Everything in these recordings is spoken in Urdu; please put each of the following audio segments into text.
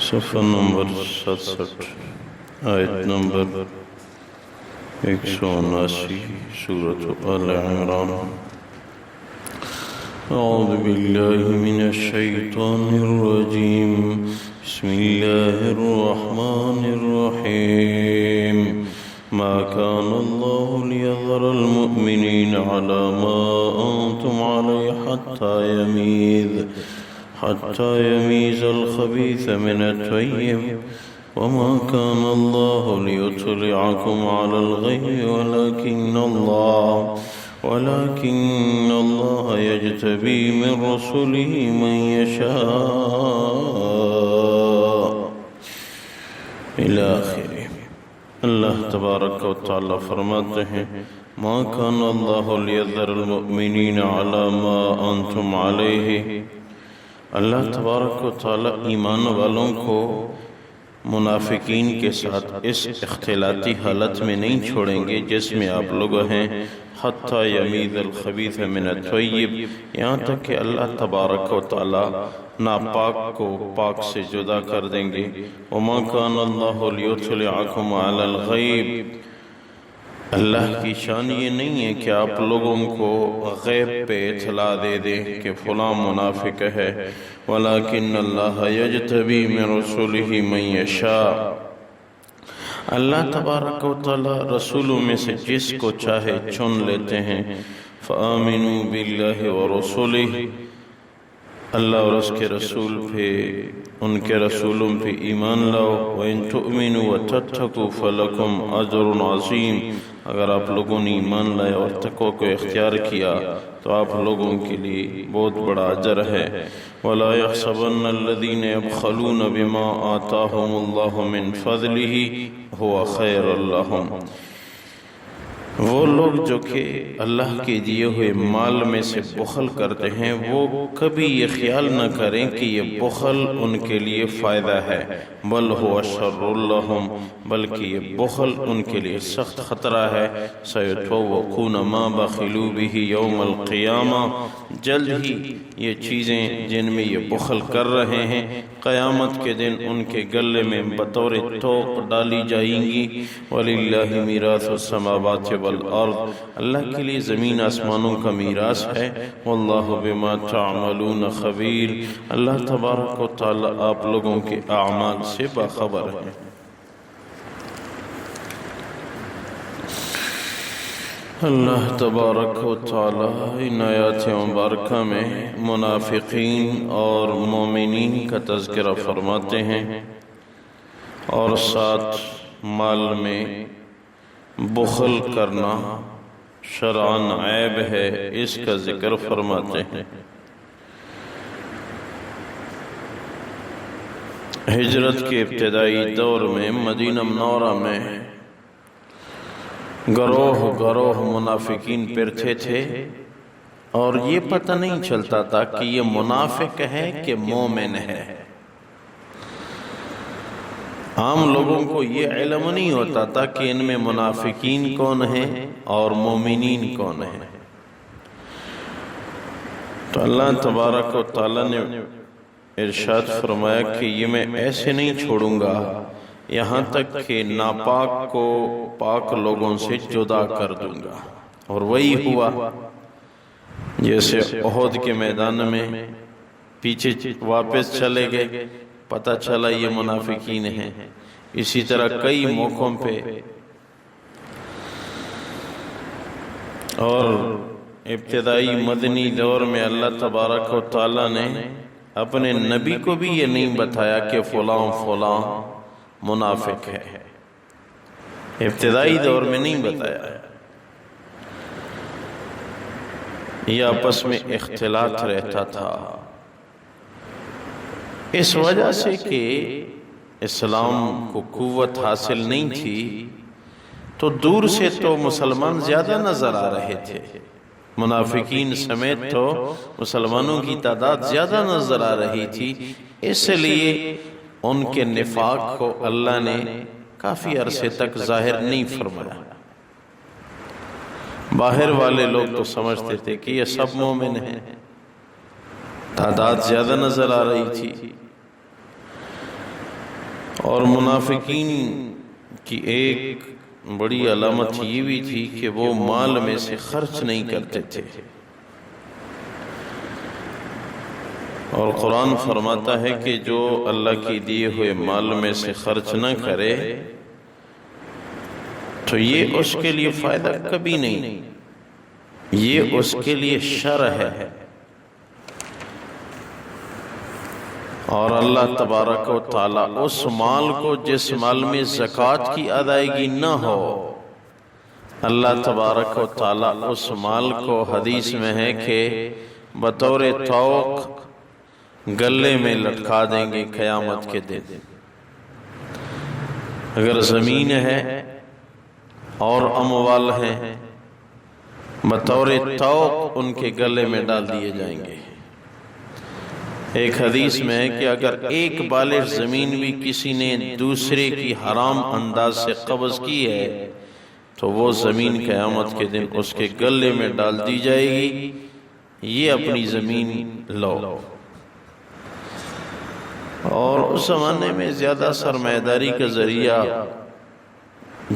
صفحہ نمبر 67 آیت نمبر 179 سورة آل عمران۔ اعوذ باللہ من الشیطان الرجیم، بسم اللہ الرحمن الرحیم۔ ما كان الله ليذر المؤمنين على ما أنتم عليه حتى يميز الخبيث من الطيب، وما كان الله ليطلعكم على الغيب ولكن الله يجتبي من رسله من يشاء إلى آخره۔ اللہ تبارک و تعالی فرماتے ہیں ما كان اللہ لیذر المؤمنین علی ما انتم علیہ۔ اللہ تبارک و تعالی ایمان والوں کو منافقین کے ساتھ اس اختلاطی حالت میں نہیں چھوڑیں گے جس میں آپ لوگ ہیں، حتی یمیز الخبیث من الطیب، یہاں تک کہ اللہ تبارک و تعالی ناپاک کو پاک سے جدا کر دیں گے۔ وما كان اللہ لیطلعکم علی الغیب، اللہ کی شان یہ نہیں ہے کہ آپ لوگوں کو غیب پہ اطلاع دے دے کہ فلاں منافق ہے، ولیکن اللہ یجتبی من رسولہ من یشاء، اللہ تبارک و تعالی رسولوں میں سے جس کو چاہے چن لیتے ہیں۔ فآمنوا باللہ ورسولہ، اللہ اور اس کے رسول پہ، ان کے رسولوں پہ ایمان لاؤ۔ وَإِن تُؤْمِنُوا وَتَتَّقُوا فَلَكُمْ أَجْرٌ عَظِيمٌ، اگر آپ لوگوں نے ایمان لائے اور تقوی کو اختیار کیا تو آپ لوگوں کے لیے بہت بڑا اجر ہے۔ وَلَا يَحْسَبَنَّ الَّذِينَ يَبْخَلُونَ بِمَا آتَاهُمُ اللَّهُ مِنْ فَضْلِهِ هُوَ خَيْرٌ لَهُمْ، وہ لوگ جو کہ اللہ کے دیے ہوئے مال میں سے بخل کرتے ہیں وہ کبھی یہ خیال نہ کریں کہ یہ بخل ان کے لیے فائدہ ہے، بل هو شر لهم، بلکہ یہ بخل ان کے لیے سخت خطرہ ہے۔ سيطوقون ما بخلوا به يوم القیامہ، جلد ہی یہ چیزیں جن میں یہ بخل کر رہے ہیں قیامت کے دن ان کے گلے میں بطور توق ڈالی جائیں گی۔ وَلِلَّهِ مِيرَاثُ السَّمَاوَاتِ والارض، اللہ کے لیے زمین آسمانوں کا میراث ہے۔ واللہ بما تعملون خبیر، اللہ تبارک و تعالی آپ لوگوں کے اعمال سے باخبر ہے۔ اللہ تبارک و تعالی ان آیات مبارکہ میں منافقین اور مومنین کا تذکرہ فرماتے ہیں اور ساتھ مال میں بخل کرنا شرعاً عیب ہے اس کا ذکر فرماتے ہیں۔ ہجرت کے ابتدائی دور میں مدینہ منورہ میں گروہ منافقین پھرتے تھے اور یہ پتہ نہیں چلتا تھا کہ یہ منافق ہے کہ مومن ہے۔ عام لوگوں کو یہ علم نہیں ہوتا تھا کہ ان میں منافقین کون ہیں اور مومنین کون ہیں۔ تو اللہ تبارک و تعالی نے ارشاد فرمایا کہ یہ میں ایسے نہیں چھوڑوں گا یہاں تک کہ ناپاک کو پاک لوگوں سے جدا کر دوں گا، اور وہی ہوا۔ جیسے احد کے میدان میں پیچھے واپس چلے گئے، پتہ چلا یہ منافقین ہیں، اسی طرح کئی موقعوں پہ اور ابتدائی مدنی دور میں اللہ تبارک و تعالی نے اپنے نبی کو بھی یہ نہیں بتایا کہ فلاں فلاں منافق ہے، ابتدائی دور میں نہیں بتایا، یہ آپس میں اختلاط رہتا تھا۔ اس وجہ سے کہ اسلام کو قوت حاصل نہیں تھی تو دور سے تو مسلمان زیادہ نظر آ رہے تھے، منافقین سمیت تو مسلمانوں کی تعداد زیادہ نظر آ رہی تھی، اس لیے ان کے نفاق کو اللہ نے کافی عرصے تک ظاہر نہیں فرمایا۔ باہر والے لوگ تو سمجھتے تھے کہ یہ سب مومن ہیں، تعداد زیادہ نظر آ رہی تھی، اور منافقین کی ایک بڑی علامت یہ بھی تھی کہ وہ مال میں سے خرچ نہیں کرتے تھے، اور قرآن فرماتا ہے کہ جو اللہ کی دیے ہوئے مال میں سے خرچ نہ کرے تو یہ اس کے لیے فائدہ کبھی نہیں، یہ اس کے لیے شر ہے۔ اور اللہ تبارک و تعالیٰ اس مال کو جس مال میں زکوٰۃ کی ادائیگی نہ ہو، اللہ تبارک و تعالیٰ اس مال کو حدیث میں ہے کہ بطور طوق گلے میں لٹکا دیں گے قیامت کے دن۔ اگر زمین ہے اور اموال ہیں، بطور طوق ان کے گلے میں ڈال دیے جائیں گے۔ ایک حدیث میں ہے کہ اگر ایک بالغ زمین بھی کسی نے دوسرے کی حرام انداز سے قبض کی ہے تو وہ زمین قیامت کے دن اس کے گلے میں ڈال دی جائے گی، یہ اپنی زمین لو۔ اور اس زمانے میں زیادہ سرمایہ کا ذریعہ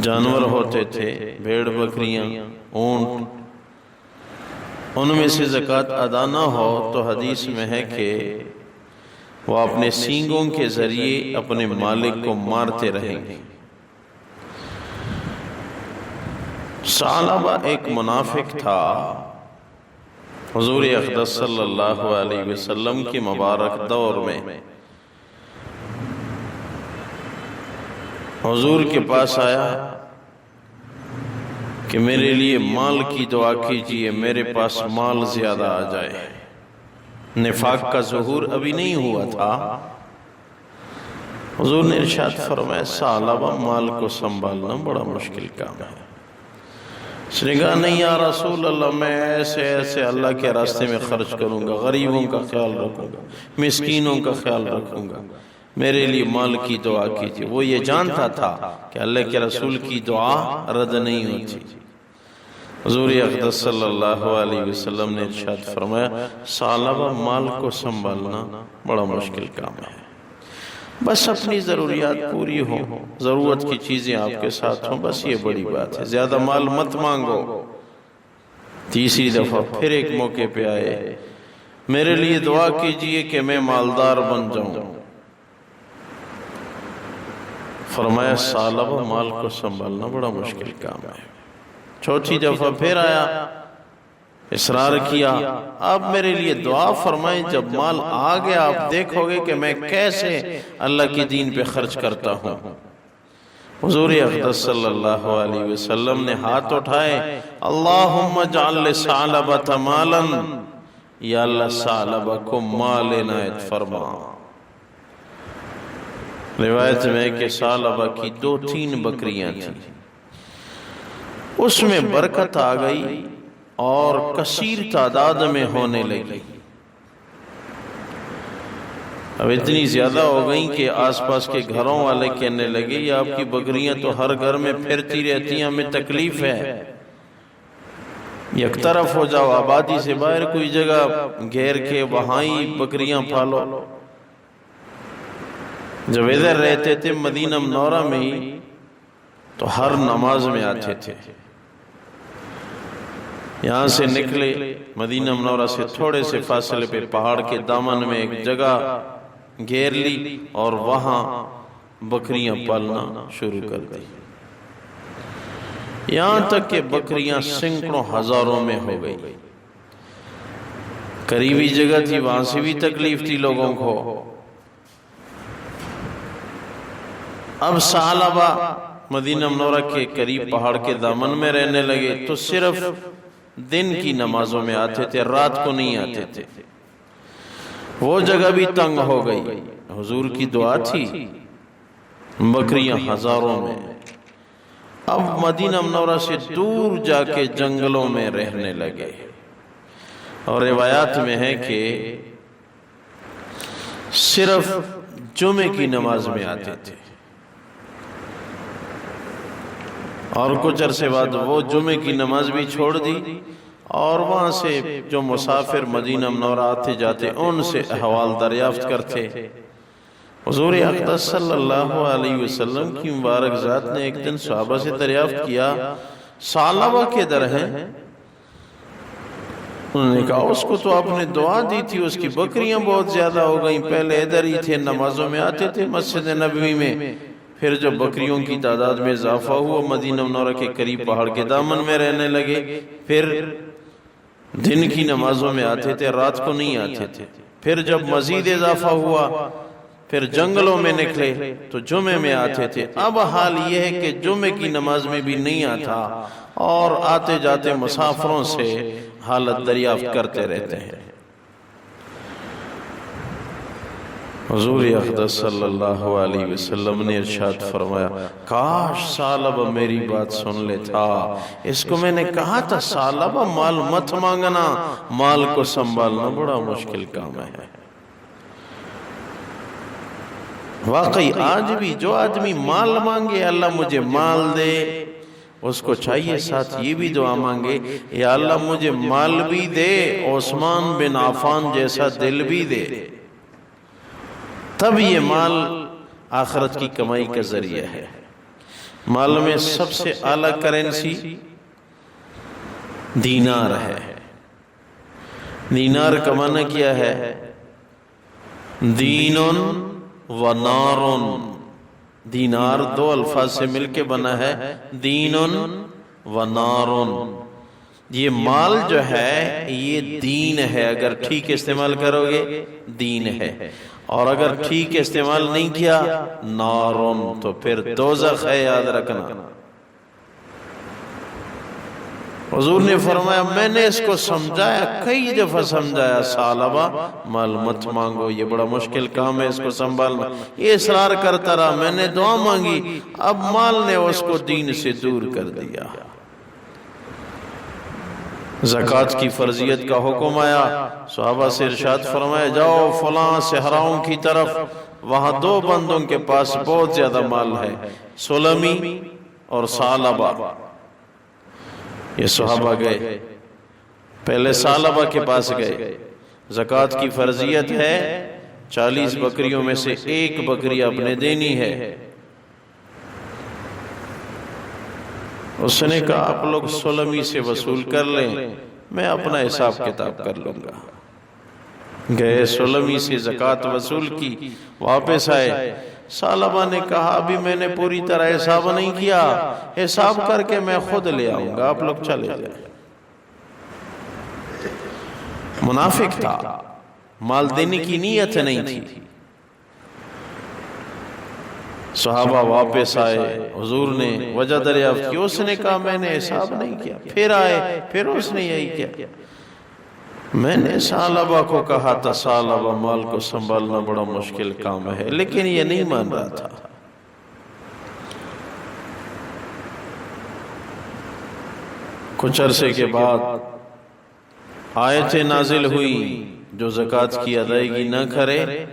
جانور ہوتے تھے، بھیڑ بکریاں، اونٹ، ان میں سے زکوٰۃ ادا نہ ہو تو حدیث میں ہے کہ وہ اپنے سینگوں کے ذریعے اپنے مالک کو مارتے رہیں گے۔ ثعلبہ ایک منافق تھا، حضور اقدس صلی اللہ علیہ وسلم کے مبارک دور میں حضور کے پاس آیا کہ میرے لیے مال کی دعا کیجئے، میرے پاس مال زیادہ آ جائے۔ نفاق کا ظہور ابھی نہیں ہوا تھا۔ حضور نے ارشاد فرمایا ثعلبہ مال کو سنبھالنا بڑا مشکل کام ہے۔ اس نے کہا نہیں یا رسول اللہ، میں ایسے اللہ کے راستے میں خرچ کروں گا، غریبوں کا خیال رکھوں گا، مسکینوں کا خیال رکھوں گا، میرے لیے مال کی دعا کیجئے۔ وہ یہ جانتا تھا کہ اللہ کے رسول کی دعا رد نہیں ہوتی۔ حضور اقدس صلی اللہ علیہ وسلم نے ارشاد فرمایا ثعلبہ مال کو سنبھالنا بڑا مشکل کام ہے، بس اپنی ضروریات پوری ہوں، ضرورت کی چیزیں آپ کے ساتھ ہوں، بس یہ بڑی بات ہے، زیادہ مال مت مانگو۔ تیسری دفعہ پھر ایک موقع پہ آئے، میرے لیے دعا کیجئے کہ میں مالدار بن جاؤں۔ فرمایا ثعلبہ مال کو سنبھالنا بڑا مشکل کام ہے۔ چوتھی دفعہ پھر آیا، اصرار کیا، آپ میرے لیے دعا فرمائیں، جب مال آ گیا آپ دیکھو گے کہ میں کیسے اللہ کی دین پہ خرچ کرتا ہوں۔ حضور اقدس صلی اللہ علیہ وسلم نے ہاتھ اٹھائے، اللہم اجعل لثعلبہ مالا، یا اللہ ثعلبہ کو مال عنایت فرما۔ روایت میں کہ ثعلبہ کی 2-3 بکریاں تھیں، اس میں برکت آ گئی اور کثیر تعداد میں ہونے لگی۔ اب اتنی زیادہ ہو گئیں کہ آس پاس کے گھروں والے کہنے لگے یہ آپ کی بکریاں تو ہر گھر میں پھرتی رہتی ہیں، ہمیں تکلیف ہے، یک طرف ہو جاؤ، آبادی سے باہر کوئی جگہ گھیر کے وہاں ہی بکریاں پالو۔ جب ادھر رہتے تھے مدینہ منورہ میں ہی تو ہر نماز میں آتے تھے، یہاں سے نکلے مدینہ منورہ سے تھوڑے سے فاصلے پہ پہاڑ کے دامن میں ایک جگہ گھیر لی اور وہاں بکریاں پالنا شروع کر دی، یہاں تک کہ بکریاں سینکڑوں ہزاروں میں ہو گئی۔ قریبی جگہ تھی، وہاں سے بھی تکلیف تھی لوگوں کو۔ اب ثعلبہ مدینہ منورہ کے قریب پہاڑ کے دامن میں رہنے لگے تو صرف دن کی نمازوں میں آتے تھے، رات کو نہیں آتے تھے۔ وہ جگہ بھی تنگ ہو گئی، حضور کی دعا تھی، بکریاں ہزاروں میں۔ اب مدینہ منورہ سے دور جا کے جنگلوں میں رہنے لگے، اور روایات میں ہے کہ صرف جمعے کی نماز میں آتے تھے، اور کچھ عرصے بعد وہ جمعے کی نماز بھی چھوڑ دی، اور وہاں سے جو مسافر مدینہ منورہ آتے جاتے ان سے احوال دریافت کرتے، حضور اقدس صلی اللہ علیہ وسلم کی مبارک ذات نے ایک دن صحابہ سے دریافت کیا ثعلبہ کدھر ہے؟ انہوں نے کہا اس کو تو آپ نے دعا دی تھی، اس کی بکریاں بہت زیادہ ہو گئیں، پہلے ادھر ہی تھے، نمازوں میں آتے تھے مسجد نبوی میں، پھر جب بکریوں کی تعداد میں اضافہ ہوا مدینہ منورہ کے قریب پہاڑ کے دامن میں رہنے لگے، پھر دن کی نمازوں میں آتے تھے، رات کو نہیں آتے تھے، پھر جب مزید اضافہ ہوا پھر جنگلوں میں نکلے تو جمعے میں آتے تھے، اب حال یہ ہے کہ جمعے کی نماز میں بھی نہیں آتا اور آتے جاتے مسافروں سے حالت دریافت کرتے رہتے ہیں۔ حضور اقدس صلی اللہ علیہ وسلم نے ارشاد فرمایا کاش ثعلبہ میری بات سن لیتا، اس کو میں نے کہا تھا ثعلبہ مال مت مانگنا، مال کو سنبھالنا بڑا مشکل کام ہے۔ واقعی آج بھی جو آدمی مال مانگے اللہ مجھے مال دے، اس کو چاہیے ساتھ یہ بھی دعا مانگے یا اللہ مجھے مال بھی دے، عثمان بن عفان جیسا دل بھی دے، تب یہ مال آخرت کی کمائی کا ذریعہ ہے۔ مال میں سب سے اعلیٰ کرنسی دینار ہے۔ دینار کا معنی کیا ہے؟ دین و نارن، دینار دو الفاظ سے مل کے بنا ہے، دین و نارن۔ یہ مال جو ہے یہ دین ہے، اگر ٹھیک استعمال کرو گے دین ہے، اور اگر ٹھیک استعمال نہیں کیا نارن، تو پھر دوزخ ہے، یاد رکھنا۔ حضور نے فرمایا میں نے اس کو سمجھایا، کئی دفعہ سمجھایا ثعلبہ مال مت مانگو، یہ بڑا مشکل کام ہے اس کو سنبھالنا، یہ اصرار کرتا رہا، میں نے دعا مانگی، اب مال نے اس کو دین سے دور کر دیا۔ زکوٰۃ کی فرضیت کا حکم آیا، صحابہ سے ارشاد فرمایا جاؤ فلاں صحراؤں کی طرف، وہاں دو بندوں کے پاس بہت زیادہ مال ہے، سلمی اور ثعلبہ۔ یہ صحابہ گئے، پہلے ثعلبہ کے پاس گئے، زکوٰۃ کی فرضیت ہے 40 بکریوں میں سے ایک بکری آپ نے دینی ہے۔ اس نے کہا آپ لوگ سلمی سے وصول کر لیں، میں اپنا حساب کتاب کر لوں گا۔ گئے سلمی سے زکوٰۃ وصول کی، واپس آئے، ثعلبہ نے کہا ابھی میں نے پوری طرح حساب نہیں کیا، حساب کر کے میں خود لے آؤں گا، آپ لوگ چلے جائیں۔ منافق تھا، مال دینے کی نیت نہیں تھی۔ صحابہ واپس آئے، حضور نے وجہ دریافت کی، اس نے کہا میں نے حساب نہیں کیا، پھر آئے، پھر اس نے یہی کیا۔ میں نے ثعلبہ کو کہا تھا ثعلبہ مال کو سنبھالنا بڑا مشکل کام ہے، لیکن یہ نہیں مان رہا تھا۔ کچھ عرصے کے بعد آیتیں نازل ہوئی، جو زکوٰۃ کی ادائیگی نہ کرے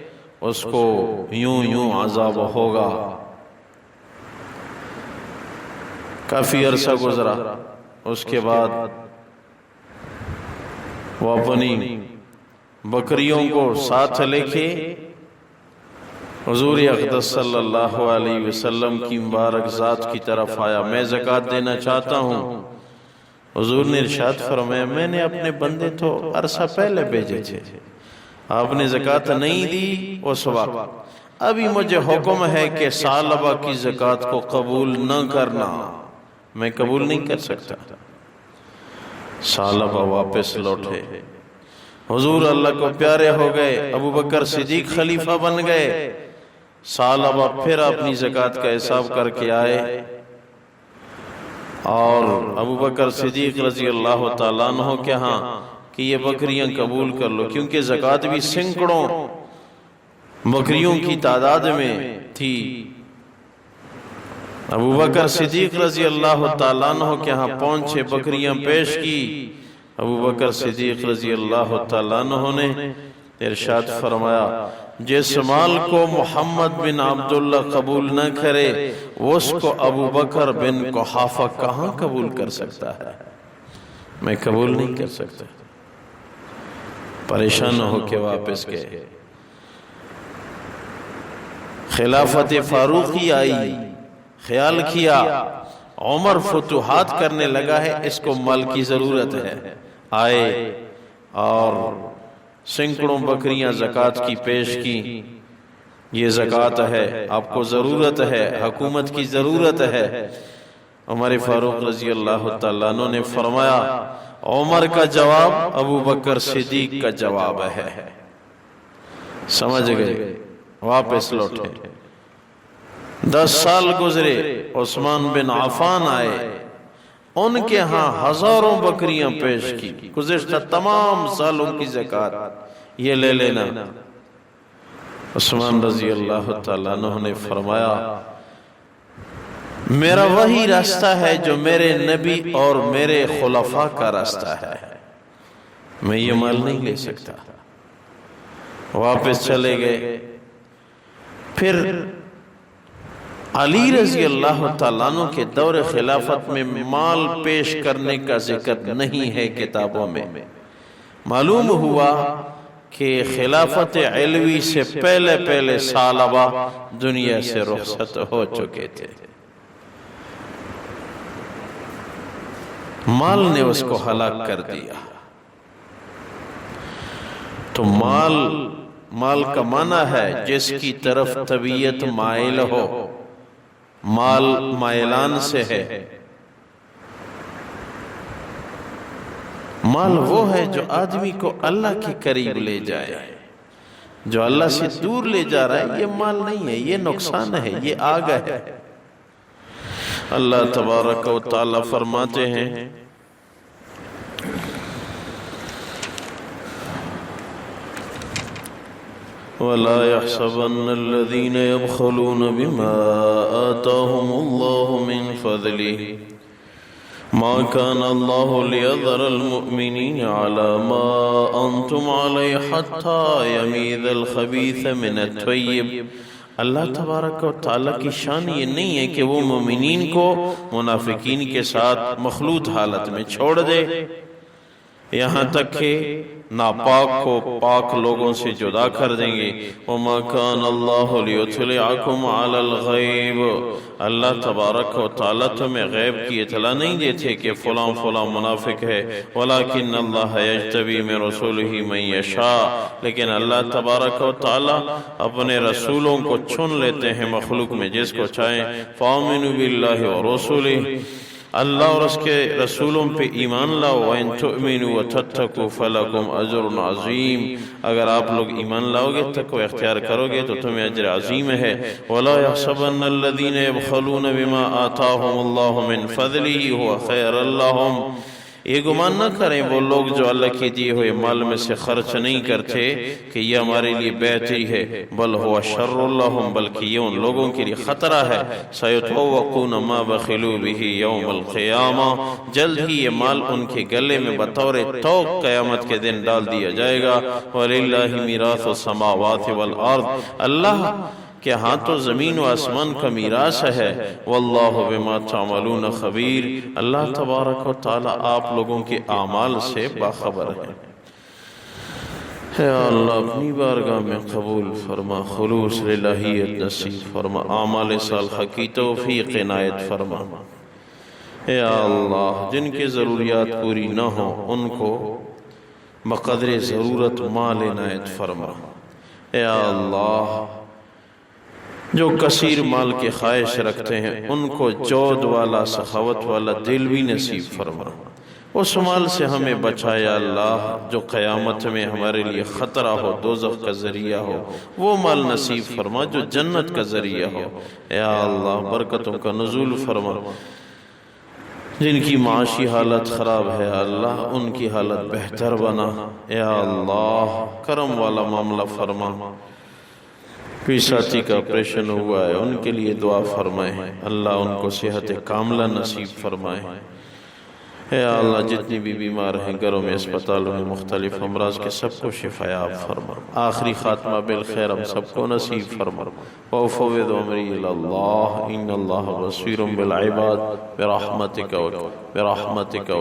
اس کو یوں عذاب ہوگا۔ کافی عرصہ گزرا، اس کے بعد وہ اپنی بکریوں کو ساتھ لے کے حضور اقدس صلی اللہ علیہ وسلم کی مبارک ذات کی طرف آیا، میں زکوٰۃ دینا چاہتا ہوں۔ حضور نے ارشاد فرمایا میں نے اپنے بندے تو عرصہ پہلے بھیجے تھے، آپ نے زکوٰۃ نہیں دی اس وقت، ابھی مجھے حکم ہے کہ ثعلبہ کی زکوٰۃ کو قبول نہ کرنا، میں قبول نہیں کر سکتا۔ ثعلبہ واپس لوٹے، حضور اللہ کو پیارے ہو گئے، ابو بکر صدیق خلیفہ بن گئے۔ ثعلبہ پھر اپنی زکوٰۃ کا حساب کر کے آئے اور ابو بکر صدیق رضی اللہ تعالیٰ عنہ کے ہاں کہ یہ بکریاں قبول کر لو، کیونکہ زکوٰۃ بھی سینکڑوں بکریوں کی تعداد میں تھی۔ ابو بکر صدیق رضی اللہ تعالیٰ عنہ کے ہاں پہنچے، بکریاں پیش کی، ابو بکر صدیق رضی اللہ تعالیٰ عنہ نے ارشاد فرمایا جس مال کو محمد بن عبداللہ قبول نہ کرے اس کو ابو بکر بن قحافہ کہاں قبول کر سکتا ہے، میں قبول نہیں کر سکتا۔ پریشان ہو کے واپس گئے، خلافت فاروقی آئی، خیال کیا عمر فتوحات کرنے لگا ہے، اس کو مال کی ضرورت ہے، آئے اور سینکڑوں بکریاں زکوٰۃ کی پیش کی، یہ زکوٰۃ ہے، آپ کو ضرورت ہے، حکومت کی ضرورت ہے۔ عمر فاروق رضی اللہ تعالیٰ عنہ نے فرمایا عمر کا جواب ابو بکر صدیق کا جواب ہے، سمجھ گئے، واپس لوٹے۔ 10 سال گزرے، عثمان بن عفان آئے، ان کے ہاں ہزاروں بکریاں پیش کی، گزشتہ تمام سالوں کی زکوٰۃ یہ لے لینا۔ عثمان رضی اللہ تعالیٰ عنہ نے فرمایا میرا وہی راستہ ہے جو میرے نبی اور میرے خلفاء کا راستہ ہے، میں یہ مال نہیں لے سکتا۔ واپس چلے گئے۔ پھر علی رضی اللہ تعالیٰ عنہ کے دور خلافت میں مال پیش کرنے کا ذکر نہیں ہے کتابوں میں۔ معلوم ہوا کہ خلافت علوی سے پہلے ثعلبہ دنیا سے رخصت ہو چکے تھے، مال نے اس کو ہلاک کر دیا۔ تو مال کا معنی ہے جس کی طرف طبیعت مائل ہو، مال مائلان سے ہے۔ مال وہ ہے جو آدمی کو اللہ کے قریب لے جائے، جو اللہ سے دور لے جا رہا ہے یہ مال نہیں ہے، یہ نقصان ہے، یہ آگ ہے۔ اللہ تبارک و تعالی فرماتے ہیں وَلَا يَحْسَبَنَّ الَّذِينَ يَبْخَلُونَ بِمَا آتَاهُمُ اللَّهُ مِنْ فَضْلِهِ مَا كَانَ اللَّهُ لِيَذَرَ الْمُؤْمِنِينَ عَلَى مَا أَنْتُمْ عَلَيْهِ حَتَّى يَمِيزَ الْخَبِيثَ مِنَ الطَّيِّبِ۔ اللہ تبارک و تعالیٰ کی شان یہ نہیں ہے کہ وہ مومنین کو منافقین کے ساتھ مخلوط حالت میں چھوڑ دے، یہاں تک کہ ناپاک کو پاک لوگوں سے جدا کر دیں گے۔ وَمَا كَانَ اللَّهُ لِيُطْلِعَكُمْ عَلَى الْغَيْبِ، اللہ تبارک و تعالیٰ تمہیں غیب کی اطلاع نہیں دیتے کہ فلاں فلاں منافق ہے۔ وَلَكِنَّ اللَّهَ يَجْتَبِي مِن رُسُولِهِ مَن يَشَاءُ، لیکن اللہ تبارک و تعالیٰ اپنے رسولوں کو چن لیتے ہیں مخلوق میں جس کو چاہیں۔ فَآمِنُوا بِاللَّهِ وَرُسُولِهِ، اللہ اور اس کے رسولوں پہ ایمان لاؤ۔ وَإِن تُؤْمِنُوا وَتَتَّقُوا فَلَكُمْ أَجْرٌ عَظِيمٌ، اگر آپ لوگ ایمان لاؤ گے، تقوی اختیار کرو گے تو تمہیں اجر عظیم ہے۔ وَلَا يَحْسَبَنَّ الَّذِينَ يَبْخَلُونَ بِمَا آتَاهُمُ اللَّهُ مِنْ فَضْلِهِ هُوَ خَيْرًا لَهُمْ، یہ گمان نہ کریں وہ لوگ جو اللہ کے دیے ہوئے مال میں سے خرچ نہیں کرتے کہ یہ ہمارے لیے بہتری ہے، بل هو شر لهم، بلکہ یہ ان لوگوں کے لیے خطرہ ہے۔ سَيُطَوَّقُونَ مَا بَخِلُوا بِهِ يَوْمَ الْقِيَامَةِ، جلد ہی یہ مال ان کے گلے میں بطور توق قیامت کے دن ڈال دیا جائے گا۔ وَلِلَّهِ مِيرَاثُ السَّمَاوَاتِ وَالْأَرْضِ، اللہ کہ ہاں تو زمین و آسمان کا میراث ہے۔ واللہ بما تعملون خبیر، اللہ تبارک و تعالی آپ لوگوں کے اعمال سے باخبر ہے۔ اے اللہ اپنی بارگاہ میں قبول فرما، خلوص الہیت نصیب فرما، اعمال صالحہ کی توفیق عنایت فرما۔ اے اللہ جن کی ضروریات پوری نہ ہوں ان کو بقدر ضرورت مال عنایت فرما۔ اے اللہ جو کثیر مال کے خواہش رکھتے ہیں ان کو جود والا سخاوت والا دل بھی نصیب فرما۔ اس مال سے ہمیں بچایا اللہ جو قیامت میں ہمارے لیے خطرہ ہو، دوزخ کا ذریعہ ہو، وہ مال نصیب فرما جو جنت کا ذریعہ ہو۔ اے اللہ برکتوں کا نزول فرما، جن کی معاشی حالت خراب ہے اللہ ان کی حالت بہتر بنا۔ اے اللہ کرم والا معاملہ فرما، کوئی ساتھی کا آپریشن ہوا ہے ان کے لیے دعا فرمائے، اللہ ان کو صحت کاملہ نصیب فرمائے۔ اے اللہ جتنی بھی بیمار ہیں گھروں میں، اسپتالوں میں، مختلف امراض کے سب کو شفایاب فرما، آخری خاتمہ بالخیر ہم سب کو نصیب فرما۔ وَأُفَوِّضُ أَمْرِي إِلَى اللَّهِ إِنَّ اللَّهَ بَصِيرٌ بِالْعِبَادِ بِرَحْمَتِكَ